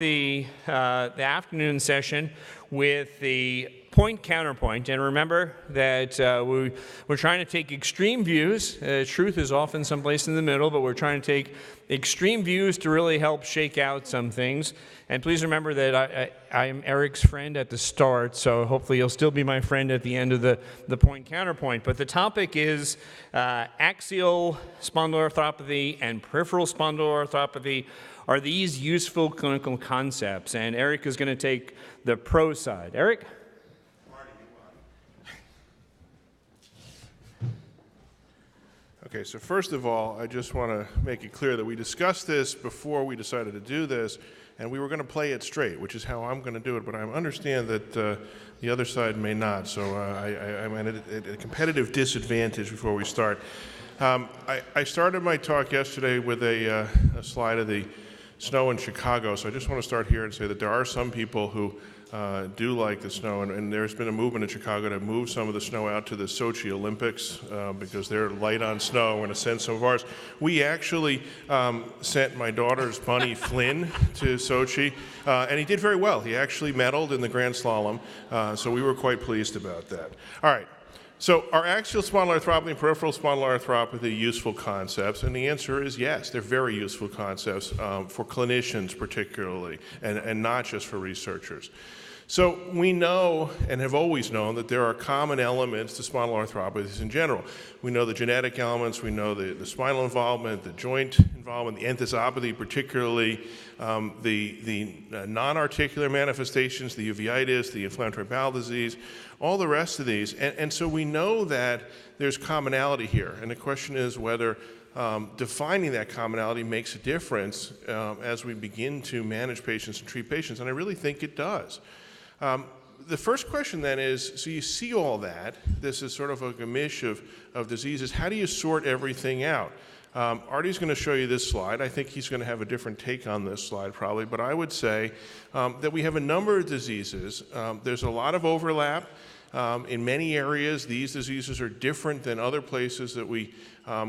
the afternoon session with the point counterpoint, and remember that we're trying to take extreme views. Truth is often someplace in the middle, but we're trying to take extreme views to really help shake out some things. And please remember that I am Eric's friend at the start, so hopefully you'll still be my friend at the end of the point counterpoint. But the topic is axial spondyloarthropathy and peripheral spondyloarthropathy. Are these useful clinical concepts? And Eric is going to take the pro side. Eric? Okay, so first of all, I just want to make it clear that we discussed this before we decided to do this, and we were going to play it straight, which is how I'm going to do it, but I understand that the other side may not, so I'm at a competitive disadvantage before we start. I started my talk yesterday with a slide of the snow in Chicago, so I just want to start here and say that there are some people who do like the snow, and there's been a movement in Chicago to move some of the snow out to the Sochi Olympics because they're light on snow. We're going to send some of ours. We actually sent my daughter's Bunny Flynn to Sochi, and he did very well. He actually medaled in the Grand Slalom, so we were quite pleased about that. All right. So are axial spondyloarthropathy and peripheral spondyloarthropathy useful concepts? And the answer is yes, they're very useful concepts for clinicians particularly, and not just for researchers. So we know and have always known that there are common elements to spondyloarthropathies in general. We know the genetic elements, we know the spinal involvement, the joint involvement, the enthesopathy particularly, the non-articular manifestations, the uveitis, the inflammatory bowel disease, all the rest of these. And so we know that there's commonality here. And the question is whether defining that commonality makes a difference as we begin to manage patients and treat patients. And I really think it does. The first question then is, so you see all that, this is sort of a gamish of diseases, how do you sort everything out? Artie's going to show you this slide. I think he's going to have a different take on this slide probably, but I would say that we have a number of diseases. There's a lot of overlap. In many areas, these diseases are different than other places that we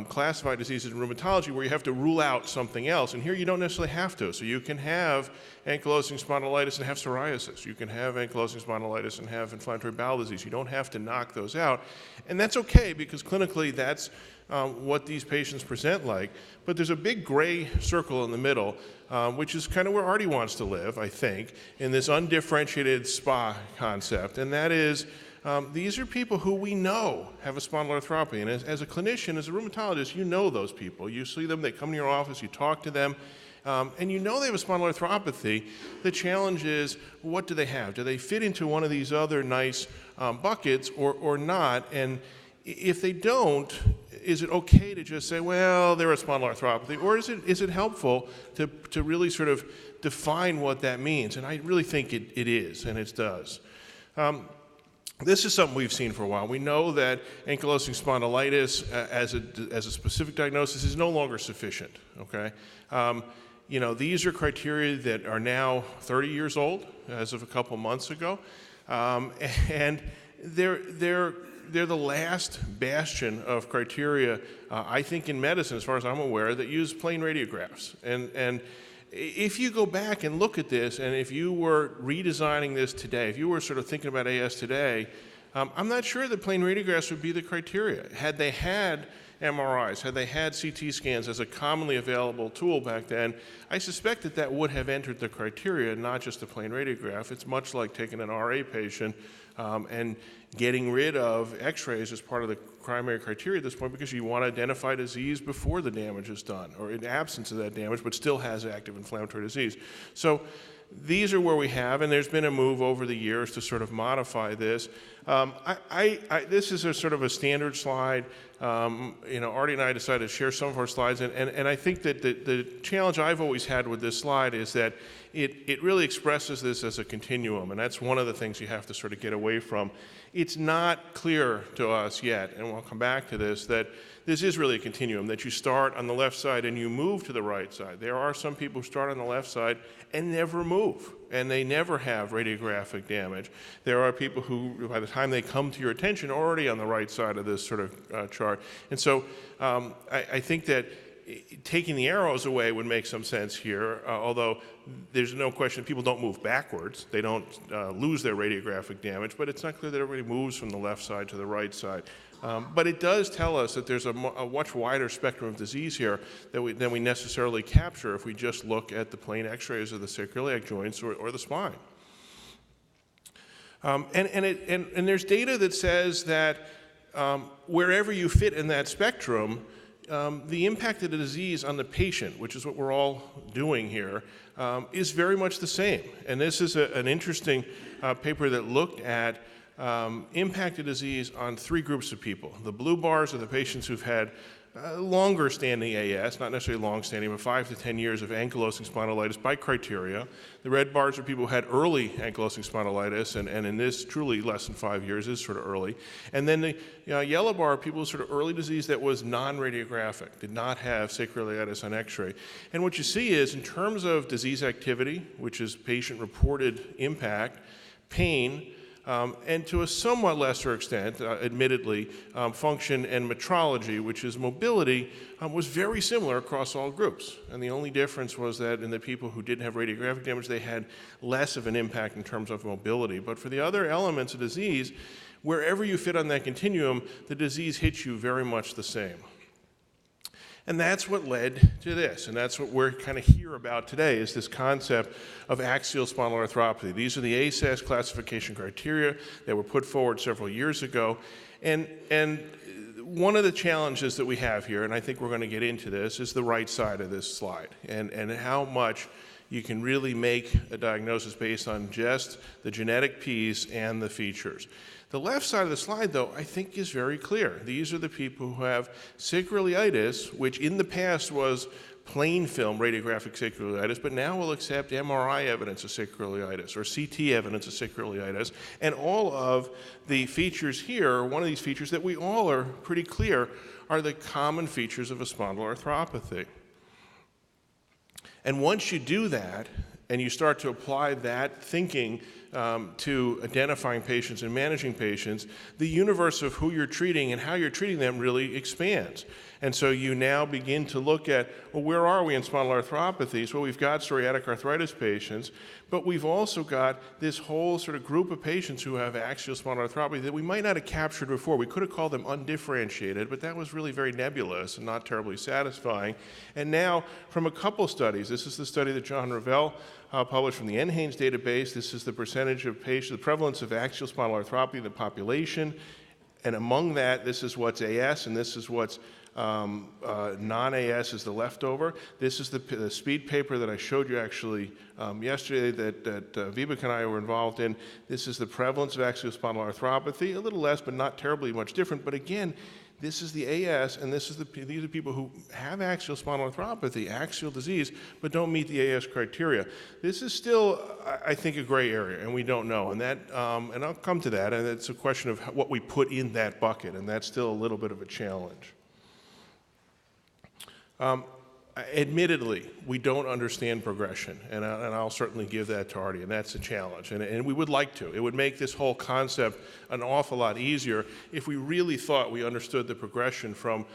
classify diseases in rheumatology where you have to rule out something else. And here you don't necessarily have to. So you can have ankylosing spondylitis and have psoriasis. You can have ankylosing spondylitis and have inflammatory bowel disease. You don't have to knock those out. And that's okay because clinically that's what these patients present like. But there's a big gray circle in the middle, which is kind of where Artie wants to live, I think, in this undifferentiated SpA concept. And that is, these are people who we know have a spondyloarthropathy. And as a clinician, as a rheumatologist, you know those people. You see them, they come to your office, you talk to them, and you know they have a spondyloarthropathy. The challenge is, what do they have? Do they fit into one of these other nice buckets or not? And if they don't, is it okay to just say, well, they're a spondyloarthropathy? Or is it helpful to really sort of define what that means? And I really think it is, and it does. This is something we've seen for a while. We know that ankylosing spondylitis as a specific diagnosis is no longer sufficient, okay? These are criteria that are now 30 years old as of a couple months ago, and they're the last bastion of criteria, I think, in medicine, as far as I'm aware, that use plain radiographs. And if you go back and look at this, and if you were redesigning this today, if you were sort of thinking about AS today, I'm not sure that plain radiographs would be the criteria. Had they had MRIs, had they had CT scans as a commonly available tool back then, I suspect that would have entered the criteria, not just a plain radiograph. It's much like taking an RA patient and getting rid of x-rays as part of the primary criteria at this point because you want to identify disease before the damage is done or in absence of that damage but still has active inflammatory disease. So these are where we have, and there's been a move over the years to sort of modify this. This is a sort of a standard slide. Artie and I decided to share some of our slides, and I think that the challenge I've always had with this slide is that it really expresses this as a continuum, and that's one of the things you have to sort of get away from. It's not clear to us yet, and we'll come back to this, that this is really a continuum, that you start on the left side and you move to the right side. There are some people who start on the left side and never move, and they never have radiographic damage. There are people who, by the time they come to your attention, are already on the right side of this sort of chart. And so I think that taking the arrows away would make some sense here, although there's no question people don't move backwards. They don't lose their radiographic damage, but it's not clear that everybody moves from the left side to the right side. But it does tell us that there's a much wider spectrum of disease here than we necessarily capture if we just look at the plain x-rays of the sacroiliac joints or the spine. And there's data that says that wherever you fit in that spectrum, the impact of the disease on the patient, which is what we're all doing here, is very much the same. And this is an interesting paper that looked at impact of disease on 3 groups of people. The blue bars are the patients who've had longer standing AS, not necessarily long standing, but 5 to 10 years of ankylosing spondylitis by criteria. The red bars are people who had early ankylosing spondylitis, and in this truly less than 5 years is sort of early. And then the yellow bar are people with sort of early disease that was non-radiographic, did not have sacroiliitis on x-ray. And what you see is in terms of disease activity, which is patient-reported impact, pain, and to a somewhat lesser extent, admittedly, function and metrology, which is mobility, was very similar across all groups. And the only difference was that in the people who didn't have radiographic damage, they had less of an impact in terms of mobility. But for the other elements of disease, wherever you fit on that continuum, the disease hits you very much the same. And that's what led to this, and that's what we're kind of here about today, is this concept of axial spondyloarthropathy. These are the ASAS classification criteria that were put forward several years ago. And one of the challenges that we have here, and I think we're going to get into this, is the right side of this slide, and how much you can really make a diagnosis based on just the genetic piece and the features. The left side of the slide, though, I think is very clear. These are the people who have sacroiliitis, which in the past was plain film radiographic sacroiliitis, but now will accept MRI evidence of sacroiliitis or CT evidence of sacroiliitis. And all of the features here, one of these features that we all are pretty clear, are the common features of a spondyloarthropathy. And once you do that, and you start to apply that thinking to identifying patients and managing patients, the universe of who you're treating and how you're treating them really expands. And so you now begin to look at, well, where are we in spondyloarthropathies? Well, we've got psoriatic arthritis patients, but we've also got this whole sort of group of patients who have axial spondyloarthropathy that we might not have captured before. We could have called them undifferentiated, but that was really very nebulous and not terribly satisfying. And now, from a couple studies, this is the study that John Ravel published from the NHANES database. This is the percentage of patients, the prevalence of axial spondyloarthropathy in the population. And among that, this is what's AS, and this is what's non-AS is the leftover. This is the speed paper that I showed you actually yesterday that Vivek and I were involved in. This is the prevalence of axial spondyloarthropathy, a little less, but not terribly much different. But again, this is the AS, and these are people who have axial spondyloarthropathy, axial disease, but don't meet the AS criteria. This is still, I think, a gray area, and we don't know. And that, and I'll come to that, and it's a question of what we put in that bucket, and that's still a little bit of a challenge. Admittedly, we don't understand progression, and I'll certainly give that to Artie, and that's a challenge, and we would like to. It would make this whole concept an awful lot easier if we really thought we understood the progression from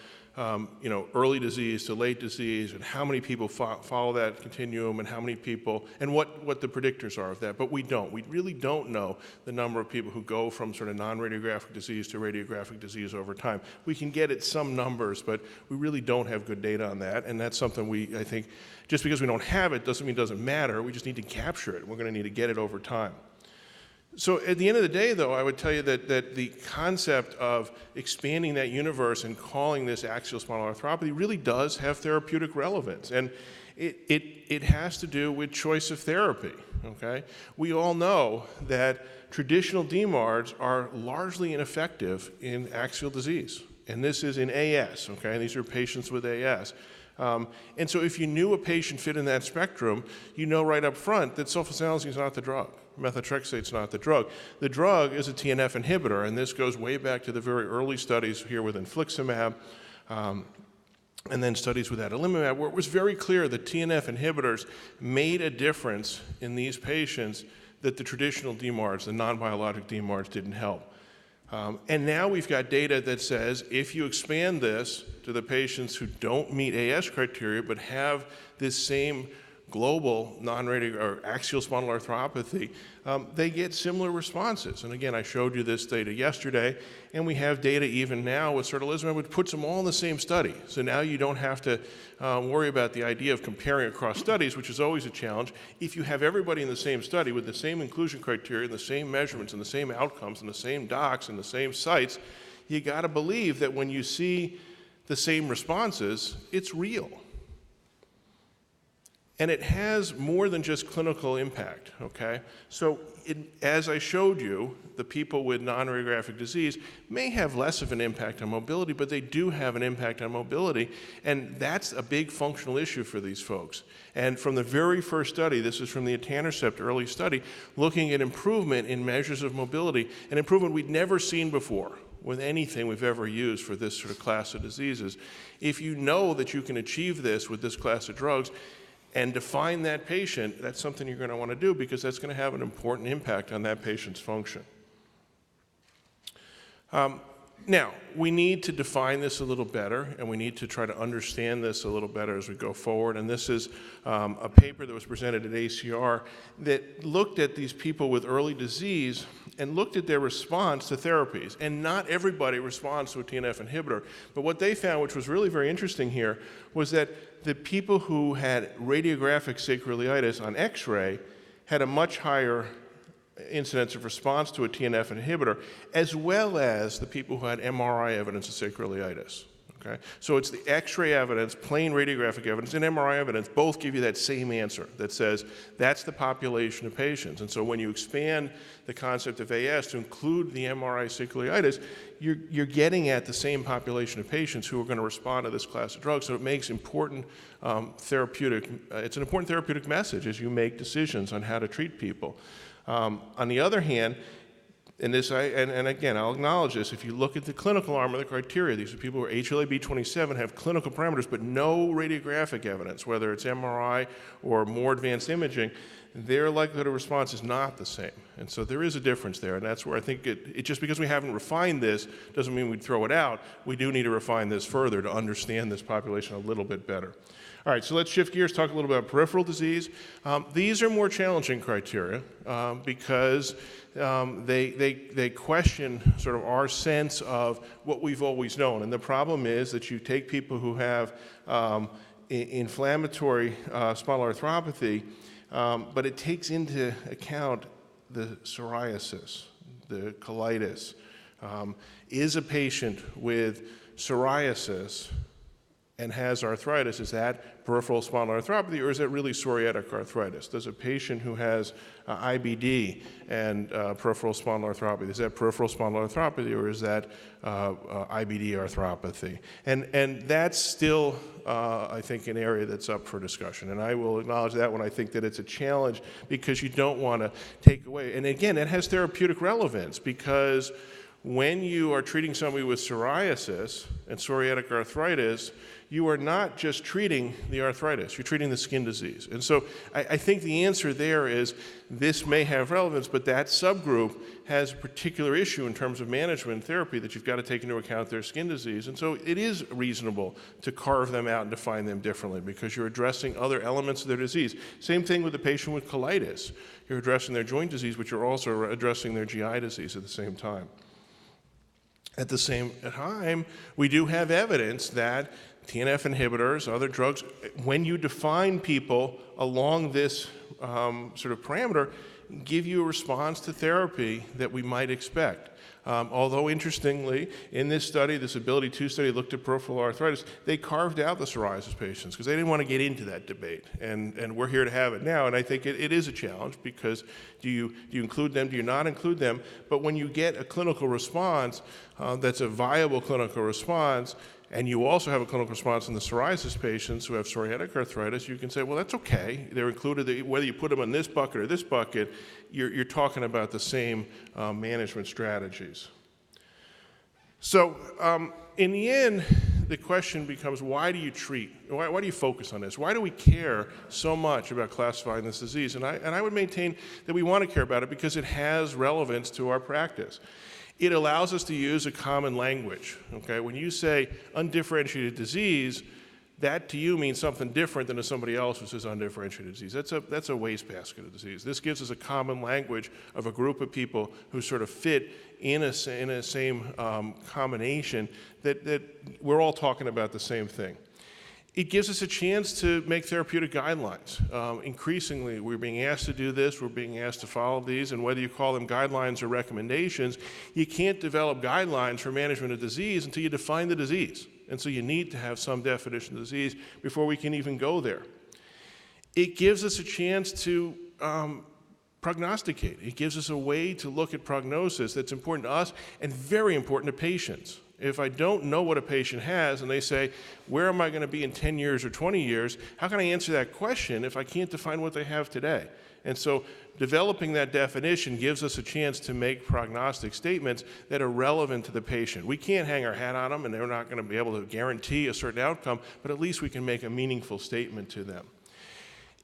early disease to late disease, and how many people follow that continuum, and how many people, and what the predictors are of that. But we don't. We really don't know the number of people who go from sort of non-radiographic disease to radiographic disease over time. We can get at some numbers, but we really don't have good data on that, and that's something I think, just because we don't have it doesn't mean it doesn't matter. We just need to capture it. We're going to need to get it over time. So at the end of the day, though, I would tell you that the concept of expanding that universe and calling this axial spondyloarthropathy really does have therapeutic relevance. And it has to do with choice of therapy, okay? We all know that traditional DMARDs are largely ineffective in axial disease. And this is in AS, okay? And these are patients with AS. And so if you knew a patient fit in that spectrum, you know right up front that sulfasalazine is not the drug. Methotrexate's not the drug. The drug is a TNF inhibitor, and this goes way back to the very early studies here with infliximab, and then studies with adalimumab, where it was very clear that TNF inhibitors made a difference in these patients that the traditional DMARDs, the non-biologic DMARDs, didn't help. And now we've got data that says if you expand this to the patients who don't meet AS criteria but have this same global non-radiographic or axial spondyloarthropathy, they get similar responses. And again, I showed you this data yesterday, and we have data even now with certolizumab, which puts them all in the same study. So now you don't have to worry about the idea of comparing across studies, which is always a challenge. If you have everybody in the same study with the same inclusion criteria, and the same measurements, and the same outcomes, and the same docs, and the same sites, you got to believe that when you see the same responses, it's real. And it has more than just clinical impact, okay? So as I showed you, the people with non-radiographic disease may have less of an impact on mobility, but they do have an impact on mobility, and that's a big functional issue for these folks. And from the very first study, this is from the etanercept early study, looking at improvement in measures of mobility, an improvement we'd never seen before with anything we've ever used for this sort of class of diseases. If you know that you can achieve this with this class of drugs, and define that patient, that's something you're going to want to do because that's going to have an important impact on that patient's function. Now, we need to define this a little better, and we need to try to understand this a little better as we go forward. And this is a paper that was presented at ACR that looked at these people with early disease and looked at their response to therapies. And not everybody responds to a TNF inhibitor. But what they found, which was really very interesting here, was that the people who had radiographic sacroiliitis on X-ray had a much higher incidence of response to a TNF inhibitor, as well as the people who had MRI evidence of sacroiliitis. Okay? So it's the X-ray evidence, plain radiographic evidence, and MRI evidence both give you that same answer that says that's the population of patients. And so when you expand the concept of AS to include the MRI sacroiliitis, you're getting at the same population of patients who are going to respond to this class of drugs. So it makes important it's an important therapeutic message as you make decisions on how to treat people. On the other hand, and again, I'll acknowledge this, if you look at the clinical arm of the criteria, these are people who are HLA-B27, have clinical parameters, but no radiographic evidence, whether it's MRI or more advanced imaging, their likelihood of response is not the same. And so there is a difference there, and that's where I think just because we haven't refined this doesn't mean we'd throw it out. We do need to refine this further to understand this population a little bit better. All right, so let's shift gears, talk a little about peripheral disease. These are more challenging criteria because they question sort of our sense of what we've always known. And the problem is that you take people who have inflammatory spondyloarthropathy, but it takes into account the psoriasis, the colitis. Is a patient with psoriasis and has arthritis, is that peripheral spondyloarthropathy, or is that really psoriatic arthritis? Does a patient who has IBD and peripheral spondyloarthropathy, is that peripheral spondyloarthropathy, or is that IBD arthropathy? And that's still, I think, an area that's up for discussion. And I will acknowledge that when I think that it's a challenge because you don't want to take away. And again, it has therapeutic relevance because when you are treating somebody with psoriasis and psoriatic arthritis, you are not just treating the arthritis, you're treating the skin disease. And so I think the answer there is this may have relevance, but that subgroup has a particular issue in terms of management and therapy that you've got to take into account their skin disease. And so it is reasonable to carve them out and define them differently because you're addressing other elements of their disease. Same thing with the patient with colitis. You're addressing their joint disease, but you're also addressing their GI disease at the same time. At the same time, we do have evidence that TNF inhibitors, other drugs, when you define people along this sort of parameter, give you a response to therapy that we might expect. Although interestingly, in this study, this ABILITY-2 study looked at peripheral arthritis, they carved out the psoriasis patients because they didn't want to get into that debate. And we're here to have it now, and I think it is a challenge because do you include them, do you not include them? But when you get a clinical response that's a viable clinical response, and you also have a clinical response in the psoriasis patients who have psoriatic arthritis, you can say, well, that's okay. They're included, whether you put them in this bucket or this bucket, you're talking about the same management strategies. So in the end, the question becomes, why do you treat? Why do you focus on this? Why do we care so much about classifying this disease? And I would maintain that we want to care about it because it has relevance to our practice. It allows us to use a common language, okay? When you say undifferentiated disease, that to you means something different than to somebody else who says undifferentiated disease. That's a wastebasket of disease. This gives us a common language of a group of people who sort of fit in a same combination that we're all talking about the same thing. It gives us a chance to make therapeutic guidelines. Increasingly, we're being asked to do this, we're being asked to follow these, and whether you call them guidelines or recommendations, you can't develop guidelines for management of disease until you define the disease. And so you need to have some definition of disease before we can even go there. It gives us a chance to prognosticate. It gives us a way to look at prognosis that's important to us and very important to patients. If I don't know what a patient has and they say, where am I going to be in 10 years or 20 years, how can I answer that question if I can't define what they have today? And so developing that definition gives us a chance to make prognostic statements that are relevant to the patient. We can't hang our hat on them and they're not going to be able to guarantee a certain outcome, but at least we can make a meaningful statement to them.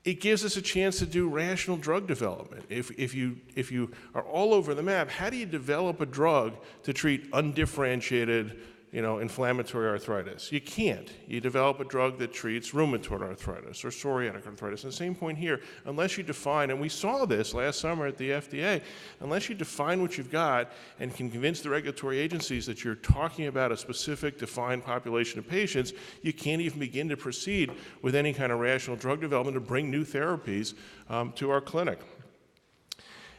It gives us a chance to do rational drug development. If you are all over the map, how do you develop a drug to treat undifferentiated, inflammatory arthritis? You can't. You develop a drug that treats rheumatoid arthritis or psoriatic arthritis. And the same point here, unless you define, and we saw this last summer at the FDA, unless you define what you've got and can convince the regulatory agencies that you're talking about a specific defined population of patients, you can't even begin to proceed with any kind of rational drug development to bring new therapies to our clinic.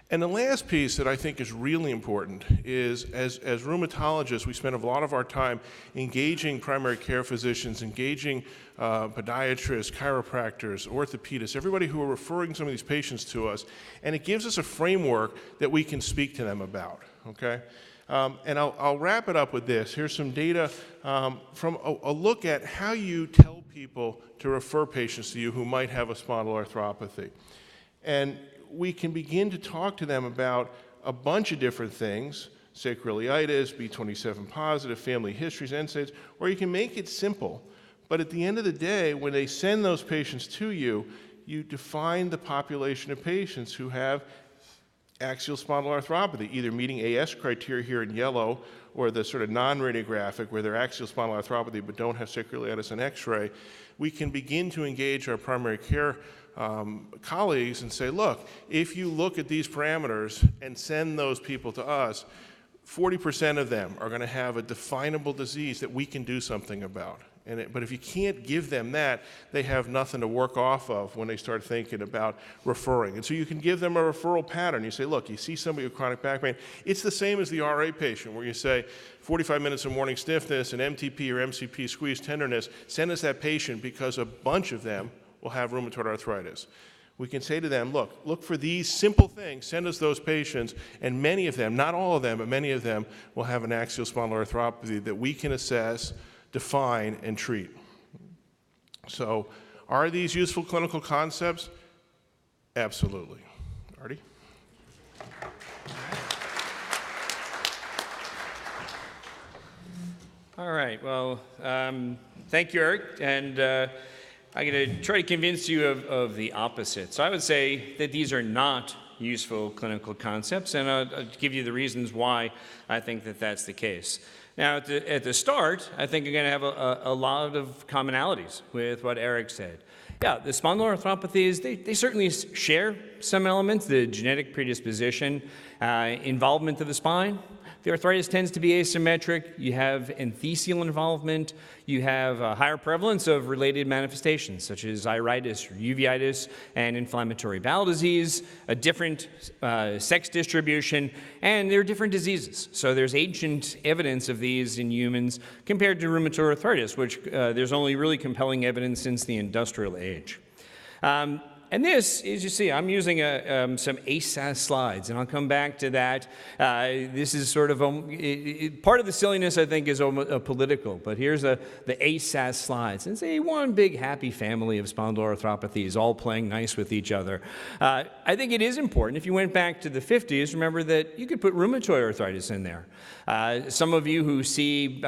And the last piece that I think is really important is, as rheumatologists, we spend a lot of our time engaging primary care physicians, engaging podiatrists, chiropractors, orthopedists, everybody who are referring some of these patients to us, and it gives us a framework that we can speak to them about, okay? And I'll wrap it up with this. Here's some data from a look at how you tell people to refer patients to you who might have a spondyloarthropathy. And we can begin to talk to them about a bunch of different things, sacroiliitis, B27 positive, family histories, NSAIDs, or you can make it simple. But at the end of the day, when they send those patients to you, you define the population of patients who have axial spondyloarthropathy, either meeting AS criteria here in yellow, or the sort of non-radiographic where they're axial spondyloarthropathy but don't have sacroiliitis and X-ray. We can begin to engage our primary care colleagues and say, look, if you look at these parameters and send those people to us, 40% of them are going to have a definable disease that we can do something about. But if you can't give them that, they have nothing to work off of when they start thinking about referring. And so you can give them a referral pattern. You say, look, you see somebody with chronic back pain. It's the same as the RA patient where you say 45 minutes of morning stiffness and MTP or MCP squeeze tenderness. Send us that patient because a bunch of them will have rheumatoid arthritis. We can say to them, look for these simple things, send us those patients, and many of them, not all of them, but many of them will have an axial spondyloarthropathy that we can assess, define, and treat. So, are these useful clinical concepts? Absolutely. Artie? All right, well, thank you, Eric, and I'm going to try to convince you of the opposite. So I would say that these are not useful clinical concepts, and I'll give you the reasons why I think that that's the case. Now, at the start, I think you're going to have a lot of commonalities with what Eric said. Yeah, the spondyloarthropathies, they certainly share some elements, the genetic predisposition, involvement of the spine. The arthritis tends to be asymmetric. You have enthesial involvement. You have a higher prevalence of related manifestations, such as iritis or uveitis and inflammatory bowel disease, a different sex distribution, and they're different diseases. So there's ancient evidence of these in humans compared to rheumatoid arthritis, which there's only really compelling evidence since the industrial age. And this, as you see, I'm using some ASAS slides, and I'll come back to that. This is sort of, part of the silliness, I think, is political, but here's the ASAS slides. And it's one big happy family of spondyloarthropathies all playing nice with each other. I think it is important, if you went back to the 50s, remember that you could put rheumatoid arthritis in there. Some of you who see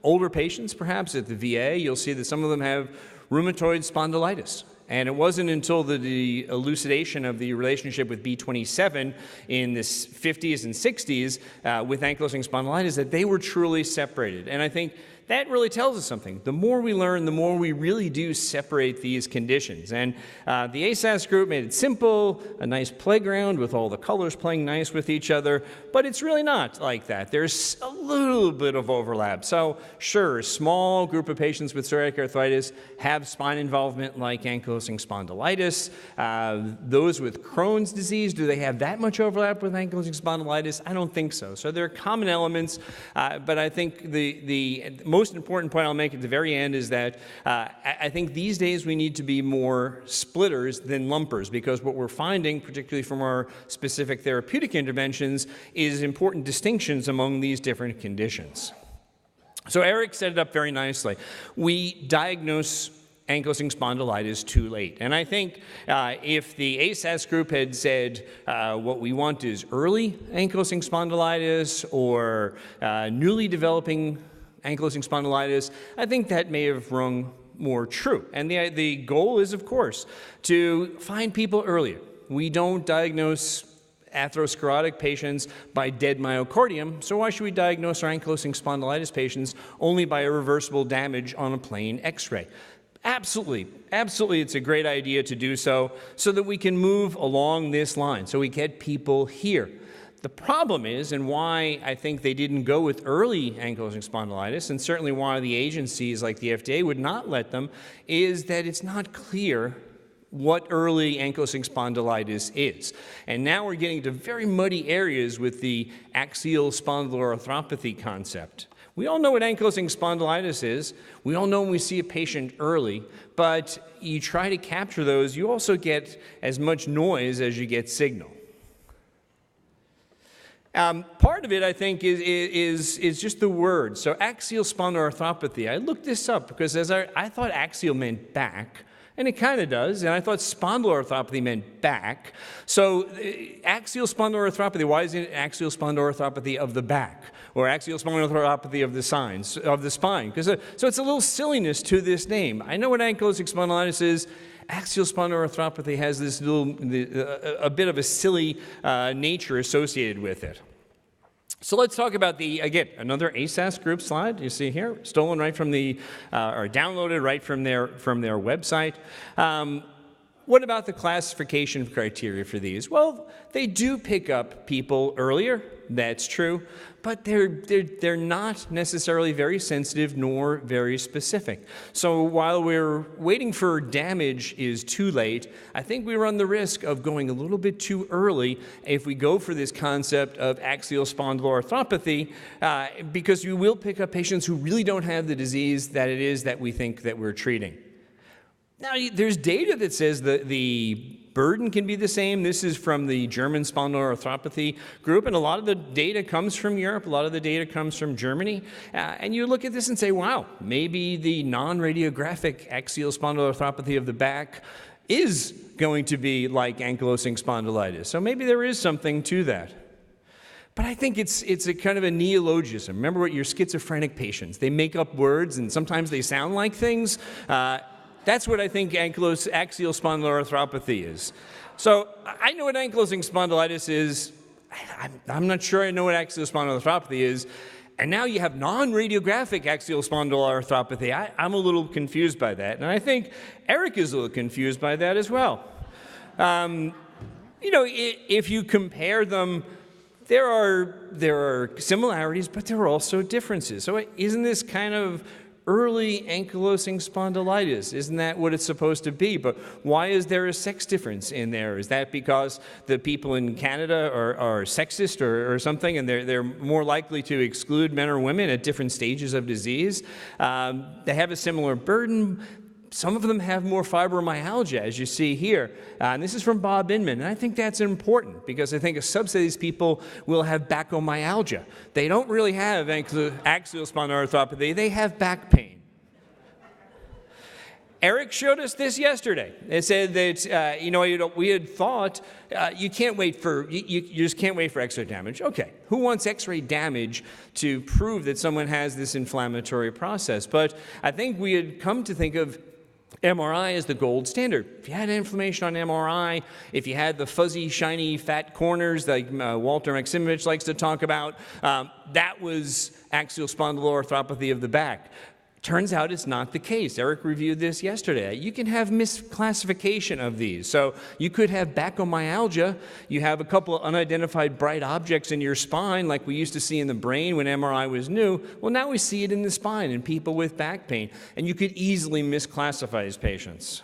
older patients, perhaps, at the VA, you'll see that some of them have rheumatoid spondylitis. And it wasn't until the elucidation of the relationship with B27 in the 50s and 60s with ankylosing spondylitis that they were truly separated. And I think that really tells us something. The more we learn, the more we really do separate these conditions. And the ASAS group made it simple, a nice playground with all the colors playing nice with each other, but it's really not like that. There's a little bit of overlap. So sure, a small group of patients with psoriatic arthritis have spine involvement like ankylosing spondylitis. Those with Crohn's disease, do they have that much overlap with ankylosing spondylitis? I don't think so. So there are common elements, but I think the most important point I'll make at the very end is that I think these days we need to be more splitters than lumpers, because what we're finding, particularly from our specific therapeutic interventions, is important distinctions among these different conditions. So Eric set it up very nicely. We diagnose ankylosing spondylitis too late. And I think if the ASAS group had said what we want is early ankylosing spondylitis or newly developing ankylosing spondylitis, I think that may have rung more true. And the goal is, of course, to find people earlier. We don't diagnose atherosclerotic patients by dead myocardium, so why should we diagnose our ankylosing spondylitis patients only by irreversible damage on a plain X-ray? Absolutely, it's a great idea to do so that we can move along this line, so we get people here. The problem is, and why I think they didn't go with early ankylosing spondylitis, and certainly why the agencies like the FDA would not let them, is that it's not clear what early ankylosing spondylitis is. And now we're getting to very muddy areas with the axial spondyloarthropathy concept. We all know what ankylosing spondylitis is. We all know when we see a patient early, but you try to capture those, you also get as much noise as you get signal. Part of it, I think, is just the word. So axial spondyloarthropathy, I looked this up because I thought axial meant back, and it kind of does, and I thought spondyloarthropathy meant back. So axial spondyloarthropathy, why isn't it axial spondyloarthropathy of the back? Or axial spondyloarthropathy of the spine? Because so it's a little silliness to this name. I know what ankylosing spondylitis is. Axial spondyloarthropathy has this a bit of a silly nature associated with it. So let's talk about again, another ASAS group slide you see here, stolen right from or downloaded right from their website. What about the classification criteria for these? Well, they do pick up people earlier, that's true, but they're not necessarily very sensitive nor very specific. So while we're waiting for damage is too late, I think we run the risk of going a little bit too early if we go for this concept of axial spondyloarthropathy, because you will pick up patients who really don't have the disease that it is that we think that we're treating. Now, there's data that says that the burden can be the same. This is from the German spondyloarthropathy group, and a lot of the data comes from Europe, a lot of the data comes from Germany, and you look at this and say, wow, maybe the non-radiographic axial spondyloarthropathy of the back is going to be like ankylosing spondylitis. So maybe there is something to that. But I think it's a kind of a neologism. Remember what your schizophrenic patients, they make up words and sometimes they sound like things. That's what I think axial spondyloarthropathy is. So I know what ankylosing spondylitis is. I'm not sure I know what axial spondyloarthropathy is. And now you have non-radiographic axial spondyloarthropathy. I'm a little confused by that. And I think Eric is a little confused by that as well. If you compare them, there are similarities, but there are also differences. So isn't this kind of early ankylosing spondylitis? Isn't that what it's supposed to be? But why is there a sex difference in there? Is that because the people in Canada are sexist or something, and they're more likely to exclude men or women at different stages of disease? They have a similar burden. Some of them have more fibromyalgia, as you see here. And this is from Bob Inman. And I think that's important because I think a subset of these people will have bacomyalgia. They don't really have axial spondyloarthropathy. They have back pain. Eric showed us this yesterday. It said that, we had thought you can't wait for, you just can't wait for X-ray damage. Okay, who wants X-ray damage to prove that someone has this inflammatory process? But I think we had come to think of MRI is the gold standard. If you had inflammation on MRI, if you had the fuzzy, shiny, fat corners like Walter Maximovich likes to talk about, that was axial spondyloarthropathy of the back. Turns out it's not the case. Eric reviewed this yesterday. You can have misclassification of these. So you could have bacomyalgia. You have a couple of unidentified bright objects in your spine like we used to see in the brain when MRI was new. Well, now we see it in the spine in people with back pain. And you could easily misclassify these patients.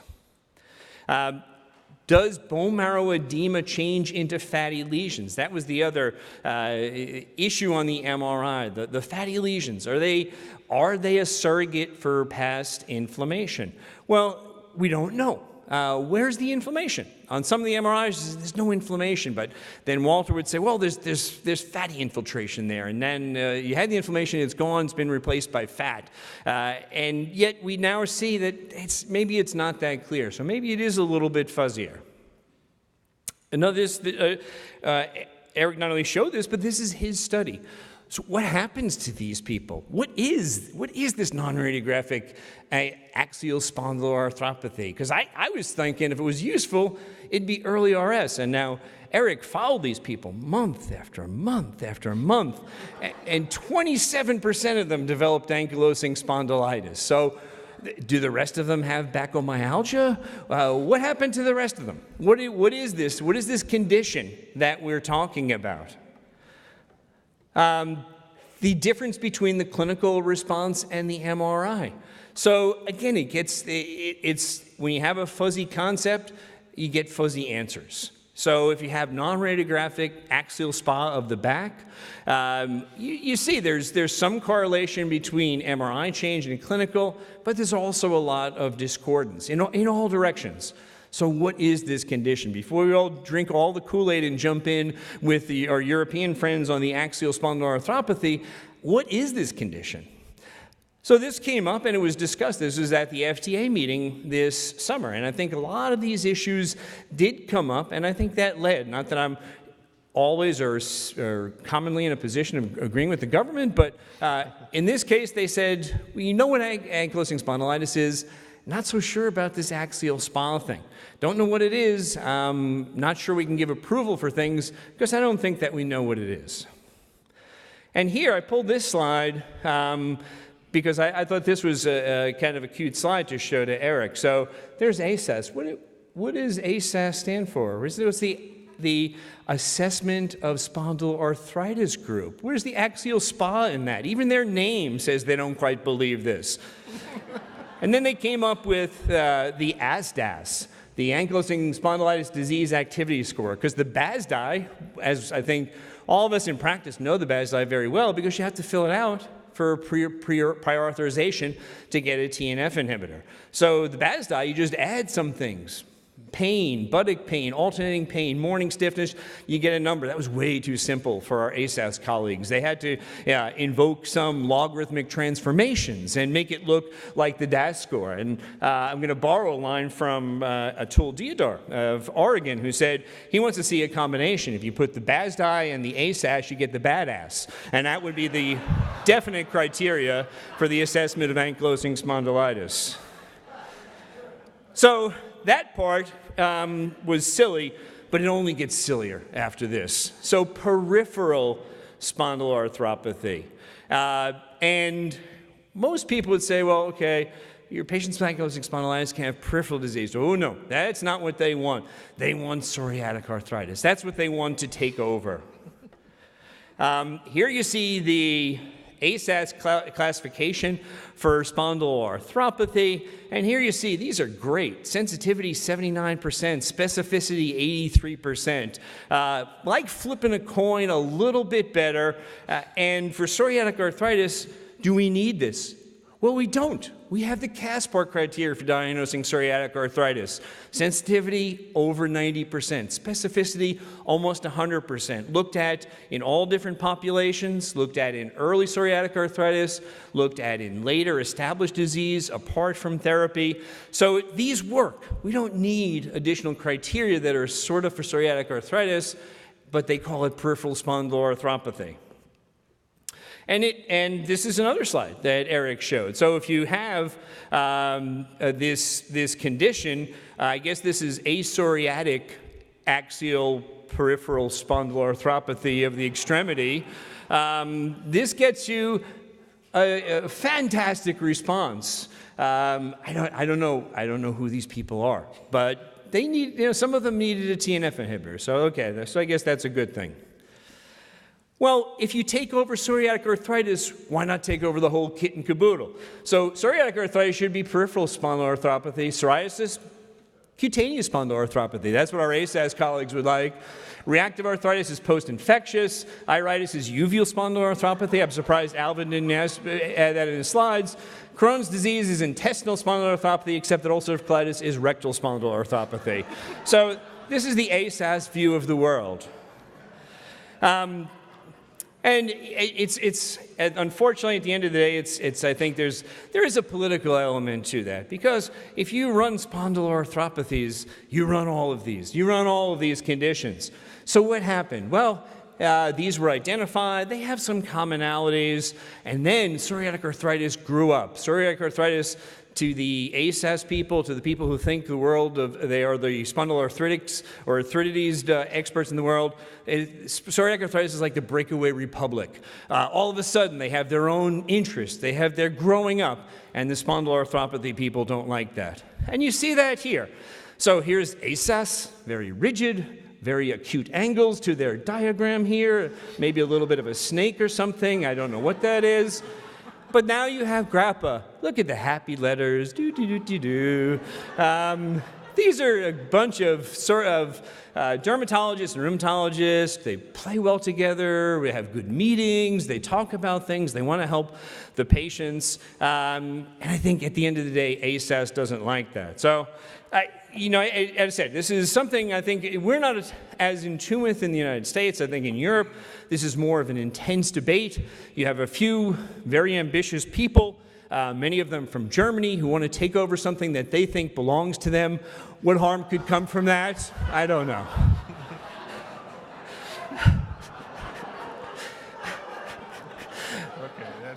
Does bone marrow edema change into fatty lesions? That was the other issue on the MRI, the fatty lesions. Are they a surrogate for past inflammation? Well, we don't know. Where's the inflammation? On some of the MRIs, there's no inflammation, but then Walter would say, well, there's fatty infiltration there, and then you had the inflammation, it's gone, it's been replaced by fat. And yet we now see that maybe it's not that clear, so maybe it is a little bit fuzzier. Eric not only showed this, but this is his study. So what happens to these people? What is this non-radiographic axial spondyloarthropathy? Because I was thinking if it was useful, it'd be early RS. And now Eric followed these people month after month after month, and 27% of them developed ankylosing spondylitis. So do the rest of them have bacomyalgia? What happened to the rest of them? What is this? What is this condition that we're talking about? The difference between the clinical response and the MRI. So again, it's when you have a fuzzy concept, you get fuzzy answers. So if you have non-radiographic axial SpA of the back, you see there's some correlation between MRI change and clinical, but there's also a lot of discordance in all directions. So what is this condition? Before we all drink all the Kool-Aid and jump in with our European friends on the axial spondyloarthropathy, what is this condition? So this came up and it was discussed. This was at the FDA meeting this summer. And I think a lot of these issues did come up, and I think that led, not that I'm always or commonly in a position of agreeing with the government, but in this case they said, well, you know what ankylosing spondylitis is? Not so sure about this axial SpA thing. Don't know what it is. Not sure we can give approval for things because I don't think that we know what it is. And here I pulled this slide because I thought this was a kind of a cute slide to show to Eric. So there's ASAS. What does ASAS stand for? What's the Assessment of Spondyloarthritis Group? Where's the axial SpA in that? Even their name says they don't quite believe this. And then they came up with the ASDAS, the Ankylosing Spondylitis Disease Activity Score, because the BASDI, as I think all of us in practice know the BASDI very well, because you have to fill it out for prior authorization to get a TNF inhibitor. So the BASDI, you just add some things. Pain, buttock pain, alternating pain, morning stiffness, you get a number. That was way too simple for our ASAS colleagues. They had to invoke some logarithmic transformations and make it look like the DAS score. And I'm going to borrow a line from Atul Deodar of Oregon, who said he wants to see a combination. If you put the BASDI and the ASAS, you get the badass. And that would be the definite criteria for the assessment of ankylosing spondylitis. So that part was silly, but it only gets sillier after this. So peripheral spondyloarthropathy. And most people would say, well, okay, your patient's with ankylosing spondylitis can have peripheral disease. Oh, no, that's not what they want. They want psoriatic arthritis. That's what they want to take over. Here you see the ASAS classification for spondyloarthropathy, and here you see these are great. Sensitivity 79%, specificity 83%. Like flipping a coin, a little bit better. And for psoriatic arthritis, do we need this? Well, we don't. We have the Caspar criteria for diagnosing psoriatic arthritis. Sensitivity over 90%, specificity almost 100%. Looked at in all different populations, looked at in early psoriatic arthritis, looked at in later established disease apart from therapy. So these work. We don't need additional criteria that are sort of for psoriatic arthritis, but they call it peripheral spondyloarthropathy. And this is another slide that Eric showed. So if you have this condition, I guess this is apsoriatic axial peripheral spondyloarthropathy of the extremity. This gets you a fantastic response. I don't know who these people are, but they need, some of them needed a TNF inhibitor. So okay, so I guess that's a good thing. Well, if you take over psoriatic arthritis, why not take over the whole kit and caboodle? So psoriatic arthritis should be peripheral spondyloarthropathy. Psoriasis, cutaneous spondyloarthropathy. That's what our ASAS colleagues would like. Reactive arthritis is post-infectious. Iritis is uveal spondyloarthropathy. I'm surprised Alvin didn't add that in his slides. Crohn's disease is intestinal spondyloarthropathy, except that ulcerative colitis is rectal spondyloarthropathy. So this is the ASAS view of the world. And it's unfortunately, at the end of the day, I think there is a political element to that, because if you run spondyloarthropathies, you run all of these. You run all of these conditions. So what happened? Well, these were identified. They have some commonalities. And then psoriatic arthritis grew up. Psoriatic arthritis, to the ASAS people, to the people who think the world they are the spondyloarthritis or arthritis experts in the world, psoriatic arthritis is like the breakaway republic. All of a sudden, they have their own interests. They're growing up, and the spondyloarthropathy people don't like that. And you see that here. So here's ASAS, very rigid, very acute angles to their diagram here, maybe a little bit of a snake or something. I don't know what that is. But now you have grappa. Look at the happy letters. Do, do, do, do, do. These are a bunch of dermatologists and rheumatologists. They play well together. We have good meetings. They talk about things. They want to help the patients. And I think at the end of the day, ASAS doesn't like that. So, as I said, this is something I think we're not as in tune with in the United States. I think in Europe, this is more of an intense debate. You have a few very ambitious people, many of them from Germany, who want to take over something that they think belongs to them. What harm could come from that? I don't know.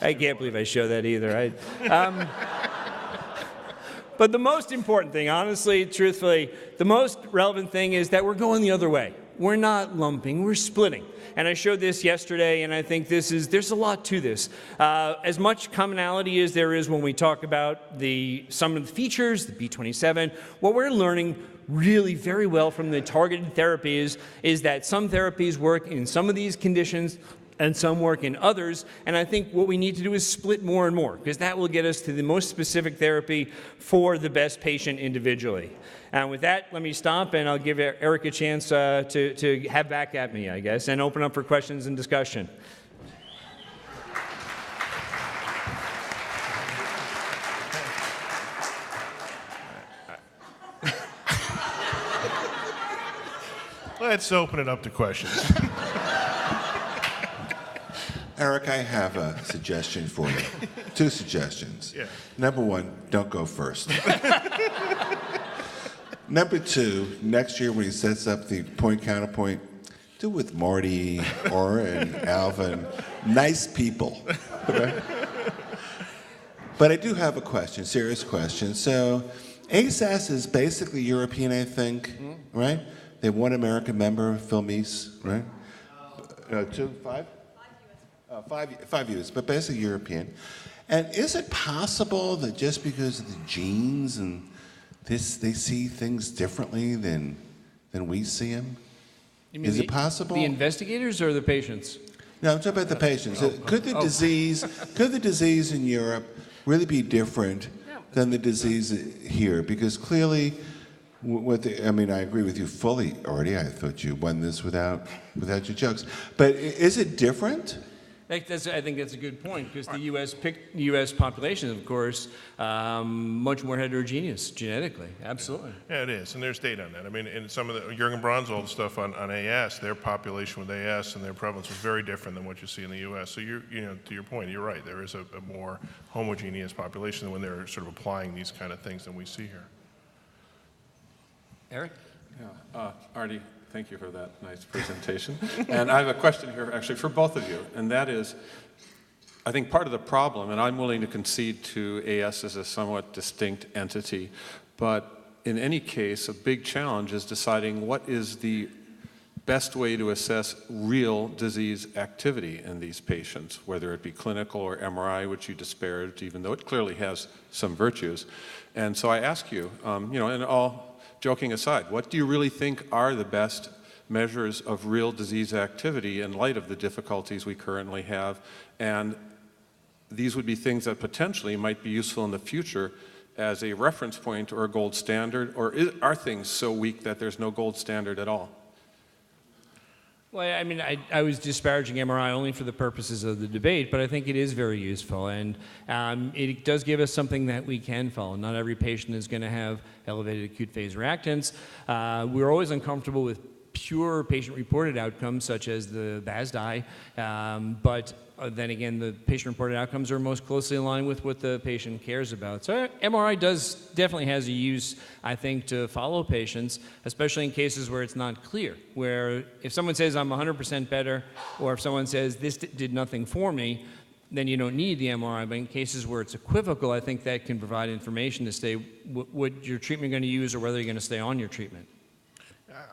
I can't believe I show that either. But the most important thing, honestly, truthfully, the most relevant thing is that we're going the other way. We're not lumping, we're splitting. And I showed this yesterday, and I think there's a lot to this. As much commonality as there is when we talk about some of the features, the B27, what we're learning really very well from the targeted therapies is that some therapies work in some of these conditions, and some work in others, and I think what we need to do is split more and more, because that will get us to the most specific therapy for the best patient individually. And with that, let me stop, and I'll give Eric a chance to have back at me, I guess, and open up for questions and discussion. Let's open it up to questions. Eric, I have a suggestion for you. 2 suggestions. Yeah. Number 1, don't go first. Number 2, next year when he sets up the point-counterpoint, do with Marty and Alvin. Nice people. Okay? But I do have a question, serious question. So ASAS is basically European, I think, right? They have 1 American member, Phil Meese, right? 2, 5? 5 years, but basically European. And is it possible that just because of the genes and this, they see things differently than we see them? Is it possible? The investigators or the patients? No, I'm talking about the patients. Could the disease in Europe really be different than the disease here? Because clearly, I agree with you fully, Artie. I thought you won this without your jokes. But is it different? I think that's a good point, because the U.S. population is, of course, much more heterogeneous genetically. Absolutely. Yeah, it is, and there's data on that. I mean, in some of the Jürgen Bronzold stuff on AS, their population with AS and their prevalence was very different than what you see in the U.S. So to your point, you're right. There is a more homogeneous population when they're sort of applying these kind of things than we see here. Eric? Yeah, Artie, thank you for that nice presentation. And I have a question here actually for both of you, and that is, I think part of the problem, and I'm willing to concede to AS as a somewhat distinct entity, but in any case, a big challenge is deciding what is the best way to assess real disease activity in these patients, whether it be clinical or MRI, which you disparaged, even though it clearly has some virtues. And so I ask you, and all joking aside, what do you really think are the best measures of real disease activity in light of the difficulties we currently have? And these would be things that potentially might be useful in the future as a reference point or a gold standard, or are things so weak that there's no gold standard at all? Well, I mean, I was disparaging MRI only for the purposes of the debate, but I think it is very useful, and it does give us something that we can follow. Not every patient is going to have elevated acute phase reactants. We're always uncomfortable with pure patient-reported outcomes, such as the BASDI, but then again, the patient-reported outcomes are most closely aligned with what the patient cares about. So MRI definitely has a use, I think, to follow patients, especially in cases where it's not clear, where if someone says I'm 100% better, or if someone says this did nothing for me, then you don't need the MRI. But in cases where it's equivocal, I think that can provide information to say what your treatment you're going to use or whether you're going to stay on your treatment.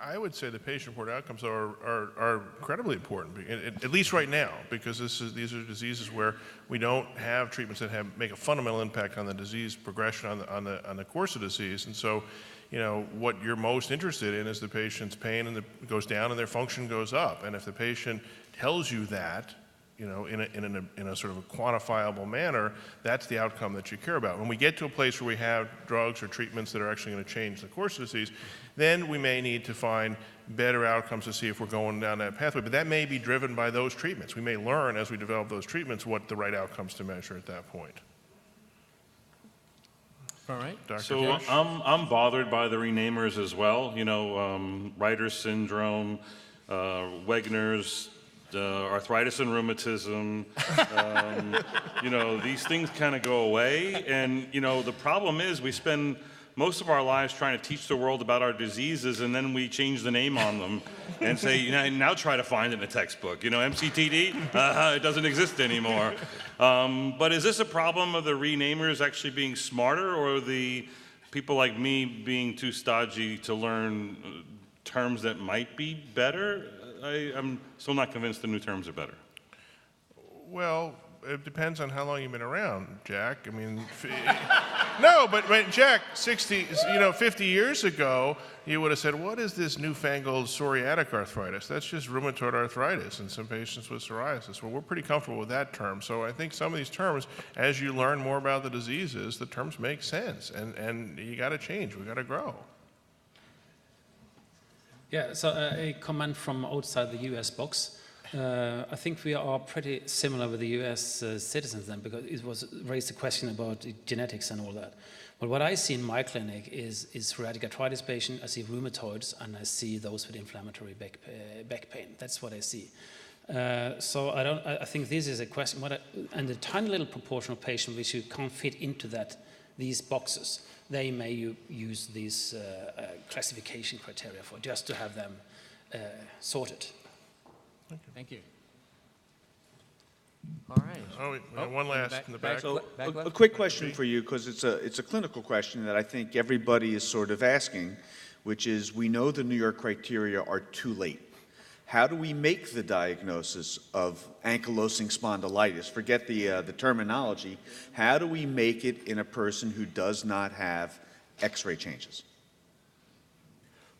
I would say the patient-reported outcomes are incredibly important, at least right now, because these are diseases where we don't have treatments that make a fundamental impact on the disease progression on the course of disease. And so, what you're most interested in is the patient's pain and goes down and their function goes up. And if the patient tells you that, in a sort of a quantifiable manner, that's the outcome that you care about. When we get to a place where we have drugs or treatments that are actually going to change the course of disease, then we may need to find better outcomes to see if we're going down that pathway. But that may be driven by those treatments. We may learn as we develop those treatments what the right outcomes to measure at that point. All right. Dr. So Kish? I'm bothered by the renamers as well. Reiter's syndrome, Wegener's, arthritis and rheumatism. These things kind of go away. And, the problem is we spend most of our lives trying to teach the world about our diseases, and then we change the name on them and say, now try to find it in a textbook. MCTD, it doesn't exist anymore. But is this a problem of the renamers actually being smarter, or the people like me being too stodgy to learn terms that might be better? I'm still not convinced the new terms are better. Well, it depends on how long you've been around, Jack. I mean, no, but Jack, 50 years ago, you would have said, what is this newfangled psoriatic arthritis? That's just rheumatoid arthritis in some patients with psoriasis. Well, we're pretty comfortable with that term. So I think some of these terms, as you learn more about the diseases, the terms make sense. And you got to change. We got to grow. Yeah, so a comment from outside the US box. I think we are pretty similar with the US citizens then, because it was raised a question about genetics and all that. But what I see in my clinic is psoriatic arthritis patient, I see rheumatoids, and I see those with inflammatory back pain. That's what I see. So I think this is a question, and the tiny little proportion of patients which you can't fit into these boxes, they may use these classification criteria for, just to have them sorted. Thank you. All right. Oh, we have one last in the back. So Back left? a quick question for you, because it's a clinical question that I think everybody is sort of asking, which is, we know the New York criteria are too late. How do we make the diagnosis of ankylosing spondylitis? Forget the terminology. How do we make it in a person who does not have X-ray changes?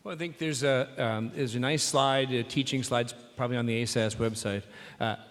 Well, I think there's a nice slide, teaching slides, probably on the ASAS website,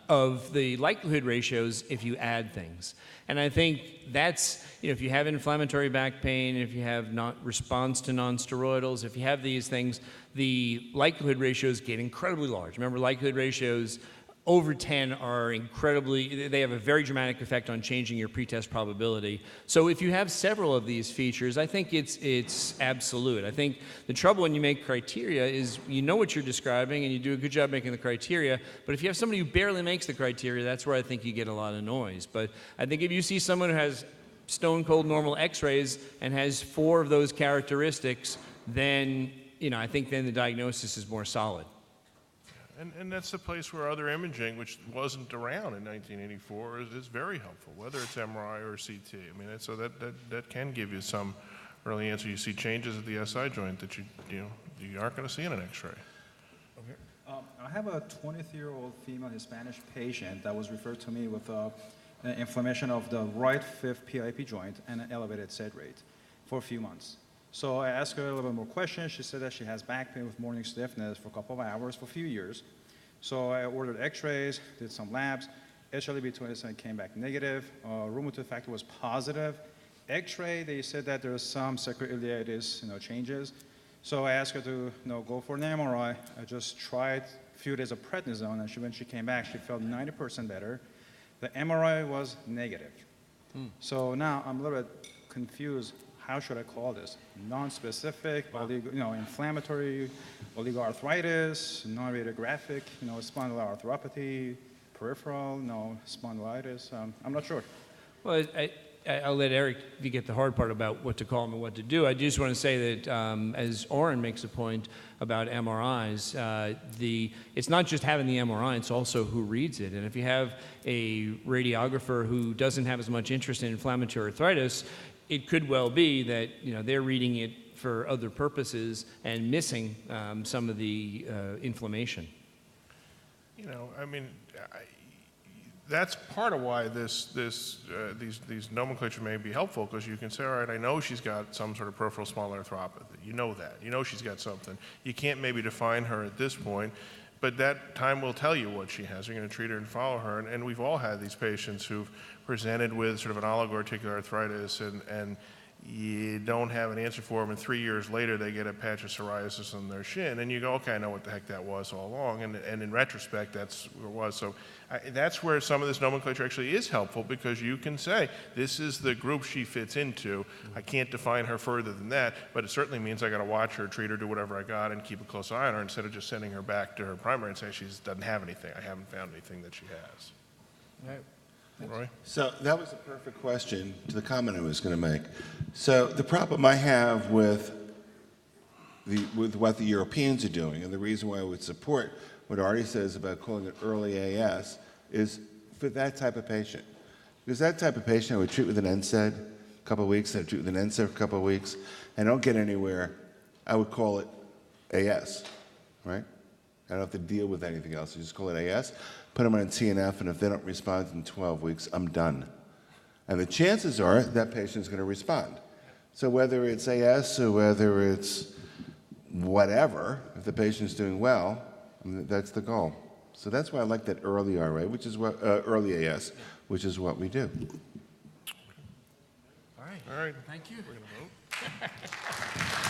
of the likelihood ratios if you add things. And I think that's, if you have inflammatory back pain, if you have not response to nonsteroidals, if you have these things, the likelihood ratios get incredibly large. Remember, likelihood ratios over 10 are they have a very dramatic effect on changing your pretest probability. So if you have several of these features, I think it's absolute. I think the trouble when you make criteria is you know what you're describing and you do a good job making the criteria, but if you have somebody who barely makes the criteria, that's where I think you get a lot of noise. But I think if you see someone who has stone cold normal x-rays and has 4 of those characteristics, then I think then the diagnosis is more solid. And that's the place where other imaging, which wasn't around in 1984, is very helpful, whether it's MRI or CT. I mean, so that can give you some early answer. You see changes at the SI joint that you aren't going to see in an X-ray. I have a 23-year-old female Spanish patient that was referred to me with inflammation of the right fifth PIP joint and an elevated SED rate for a few months. So I asked her a little bit more questions. She said that she has back pain with morning stiffness for a couple of hours for a few years. So I ordered x-rays, did some labs. HLA-B27 came back negative. Rheumatoid factor was positive. X-ray, they said that there was some sacroiliitis changes. So I asked her to go for an MRI. I just tried a few days of prednisone, and when she came back, she felt 90% better. The MRI was negative. So now I'm a little bit confused. How should I call this? Non-specific, inflammatory oligoarthritis, non-radiographic, spondyloarthropathy, peripheral, spondylitis. I'm not sure. Well, I'll let Eric get the hard part about what to call them and what to do. I just want to say that as Oren makes a point about MRIs, it's not just having the MRI, it's also who reads it. And if you have a radiographer who doesn't have as much interest in inflammatory arthritis, it could well be that they're reading it for other purposes and missing some of the inflammation. That's part of why these nomenclature may be helpful, because you can say, all right, I know she's got some sort of peripheral small arthropathy. You know that. You know she's got something. You can't maybe define her at this point, but that time will tell you what she has. You're going to treat her and follow her. And we've all had these patients who've presented with sort of an oligoarticular arthritis, and you don't have an answer for them, and 3 years later they get a patch of psoriasis on their shin, and you go, okay, I know what the heck that was all along, and in retrospect, that's what it was. So that's where some of this nomenclature actually is helpful, because you can say, this is the group she fits into. I can't define her further than that, but it certainly means I got to watch her, treat her, do whatever I got, and keep a close eye on her, instead of just sending her back to her primary and saying she doesn't have anything. I haven't found anything that she has. All right. Roy? So that was a perfect question to the comment I was going to make. So the problem I have with what the Europeans are doing, and the reason why I would support what Artie says about calling it early AS, is for that type of patient. Because that type of patient I would treat with an NSAID a couple of weeks, I'd treat with an NSAID for a couple of weeks, and don't get anywhere, I would call it AS, right? I don't have to deal with anything else. I just call it AS, put them on TNF, and if they don't respond in 12 weeks, I'm done. And the chances are that patient's going to respond. So whether it's AS or whether it's whatever, if the patient's doing well, that's the goal. So that's why I like that early RA, which is what early AS, which is what we do. All right. All right. Thank you. We're going to vote.